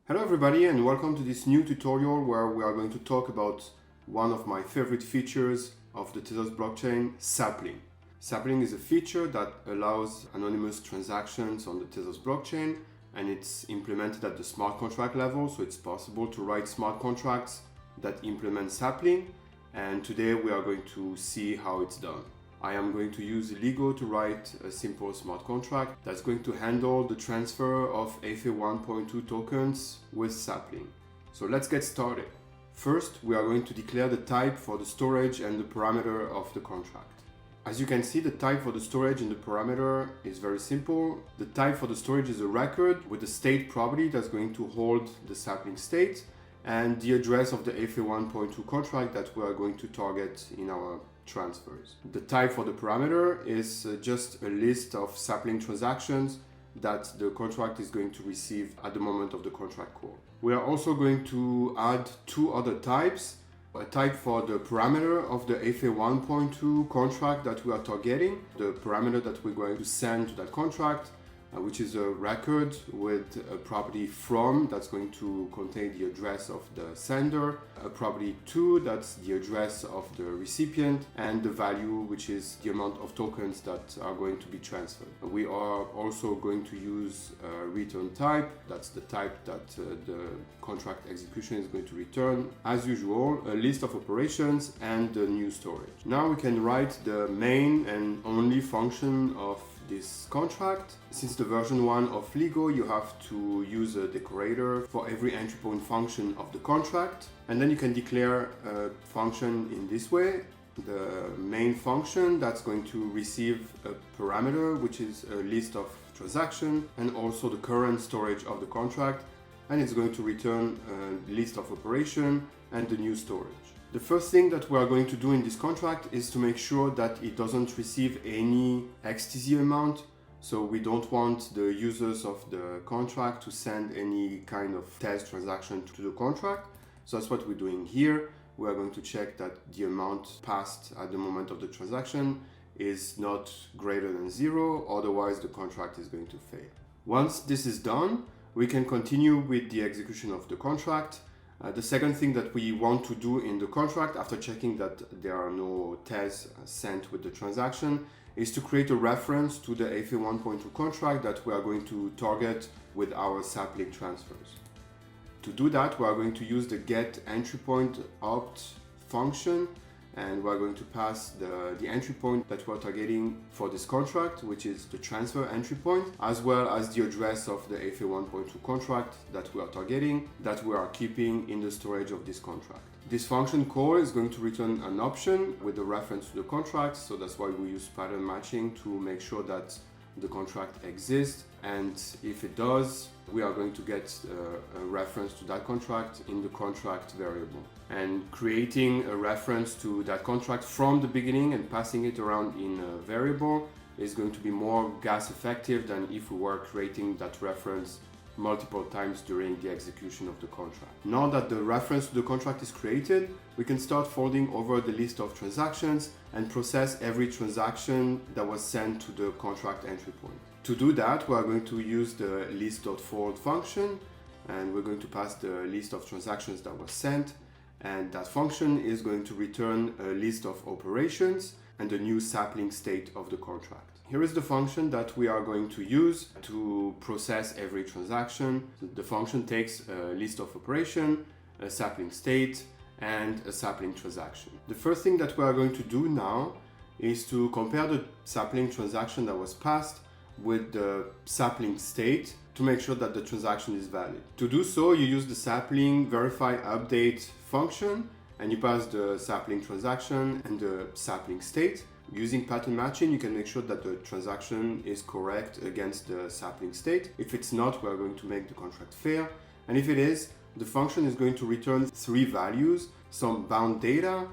Hello everybody and welcome to this new tutorial where we are going to talk about one of my favorite features of the Tezos blockchain, Sapling. Sapling is a feature that allows anonymous transactions on the Tezos blockchain, and it's implemented at the smart contract level, so it's possible to write smart contracts that implement Sapling, and today we are going to see how it's done. I am going to use Ligo to write a simple smart contract that's going to handle the transfer of AFA 1.2 tokens with Sapling. So let's get started. First, we are going to declare the type for the storage and the parameter of the contract. As you can see, the type for the storage and the parameter is very simple. The type for the storage is a record with the state property that's going to hold the Sapling state and the address of the AFA 1.2 contract that we are going to target in our transfers. The type for the parameter is just a list of Sapling transactions that the contract is going to receive at the moment of the contract call. We are also going to add two other types. A type for the parameter of the AFA 1.2 contract that we are targeting, the parameter that we're going to send to that contract, which is a record with a property from that's going to contain the address of the sender, a property to that's the address of the recipient, and the value, which is the amount of tokens that are going to be transferred. We are also going to use a return type. That's the type that the contract execution is going to return. As usual, a list of operations and the new storage. Now we can write the main and only function of this contract. Since the version 1 of Ligo, you have to use a decorator for every entry point function of the contract, and then you can declare a function in this way. The main function that's going to receive a parameter, which is a list of transactions and also the current storage of the contract, and it's going to return a list of operation and the new storage. The first thing that we are going to do in this contract is to make sure that it doesn't receive any XTZ amount. So we don't want the users of the contract to send any kind of test transaction to the contract. So that's what we're doing here. We are going to check that the amount passed at the moment of the transaction is not greater than 0, otherwise the contract is going to fail. Once this is done, we can continue with the execution of the contract. The second thing that we want to do in the contract, after checking that there are no Tez sent with the transaction, is to create a reference to the AFA 1.2 contract that we are going to target with our Sapling transfers. To do that, we are going to use the get entry point opt function, and we're going to pass the entry point that we're targeting for this contract, which is the transfer entry point, as well as the address of the AFA 1.2 contract that we are targeting, that we are keeping in the storage of this contract. This function call is going to return an option with the reference to the contract, so that's why we use pattern matching to make sure that the contract exists, and if it does, we are going to get a reference to that contract in the contract variable. And creating a reference to that contract from the beginning and passing it around in a variable is going to be more gas effective than if we were creating that reference multiple times during the execution of the contract. Now that the reference to the contract is created, we can start folding over the list of transactions and process every transaction that was sent to the contract entry point. To do that, we are going to use the list.fold function, and we're going to pass the list of transactions that was sent, and that function is going to return a list of operations and the new Sapling state of the contract. Here is the function that we are going to use to process every transaction. The function takes a list of operation, a Sapling state, and a Sapling transaction. The first thing that we are going to do now is to compare the Sapling transaction that was passed with the Sapling state to make sure that the transaction is valid. To do so, you use the Sapling verify update function, and you pass the Sapling transaction and the Sapling state. Using pattern matching, you can make sure that the transaction is correct against the Sapling state. If it's not, we are going to make the contract fail. And if it is, the function is going to return 3 values, some bound data,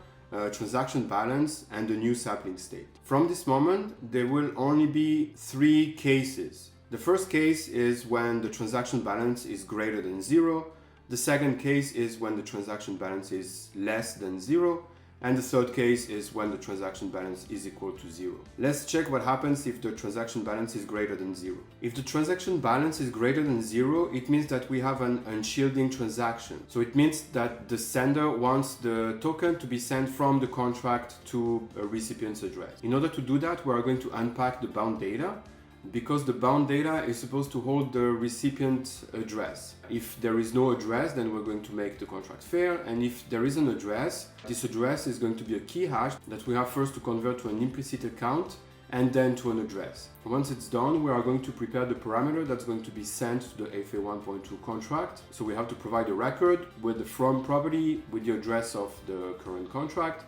transaction balance, and the new Sapling state. From this moment, there will only be 3 cases. The first case is when the transaction balance is greater than 0. The second case is when the transaction balance is less than 0. And the third case is when the transaction balance is equal to 0. Let's check what happens if the transaction balance is greater than 0. If the transaction balance is greater than 0, it means that we have an unshielding transaction. So it means that the sender wants the token to be sent from the contract to a recipient's address. In order to do that, we are going to unpack the bound data, because the bound data is supposed to hold the recipient address. If there is no address, then we're going to make the contract fair. And if there is an address, this address is going to be a key hash that we have first to convert to an implicit account and then to an address. Once it's done, we are going to prepare the parameter that's going to be sent to the FA 1.2 contract. So we have to provide a record with the from property with the address of the current contract,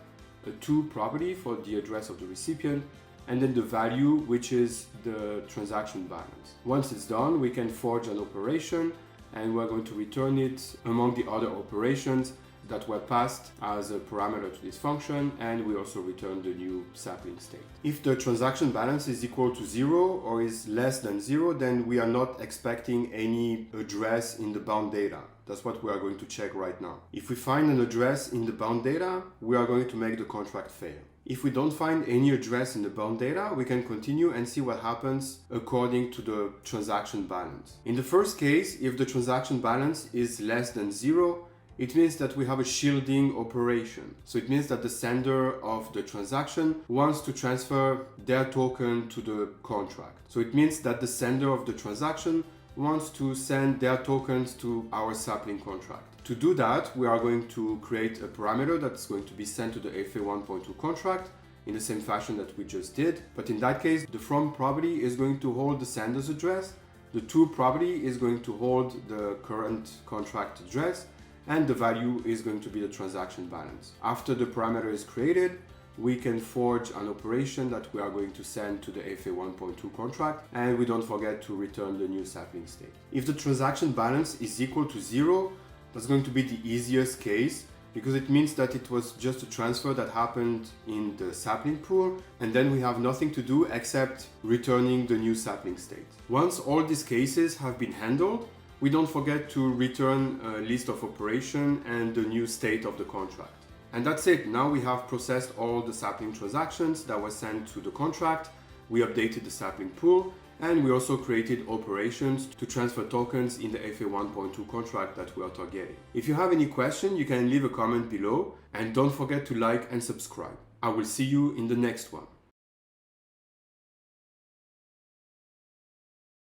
a to property for the address of the recipient, and then the value, which is the transaction balance. Once it's done, we can forge an operation and we're going to return it among the other operations that were passed as a parameter to this function, and we also return the new sapling state. If the transaction balance is equal to 0 or is less than 0, then we are not expecting any address in the bound data. That's what we are going to check right now. If we find an address in the bound data, we are going to make the contract fail. If we don't find any address in the bound data, we can continue and see what happens according to the transaction balance. In the first case, if the transaction balance is less than 0, it means that we have a shielding operation. So it means that the sender of the transaction wants to transfer their token to the contract. So it means that the sender of the transaction wants to send their tokens to our sapling contract. To do that, we are going to create a parameter that's going to be sent to the FA 1.2 contract in the same fashion that we just did. But in that case, the from property is going to hold the sender's address, the to property is going to hold the current contract address, and the value is going to be the transaction balance. After the parameter is created, we can forge an operation that we are going to send to the FA 1.2 contract, and we don't forget to return the new sapling state. If the transaction balance is equal to 0, that's going to be the easiest case, because it means that it was just a transfer that happened in the sapling pool, and then we have nothing to do except returning the new sapling state. Once all these cases have been handled, we don't forget to return a list of operation and the new state of the contract. And that's it. Now we have processed all the sapling transactions that were sent to the contract. We updated the sapling pool, and we also created operations to transfer tokens in the FA 1.2 contract that we are targeting. If you have any question, you can leave a comment below, and don't forget to like and subscribe. I will see you in the next one.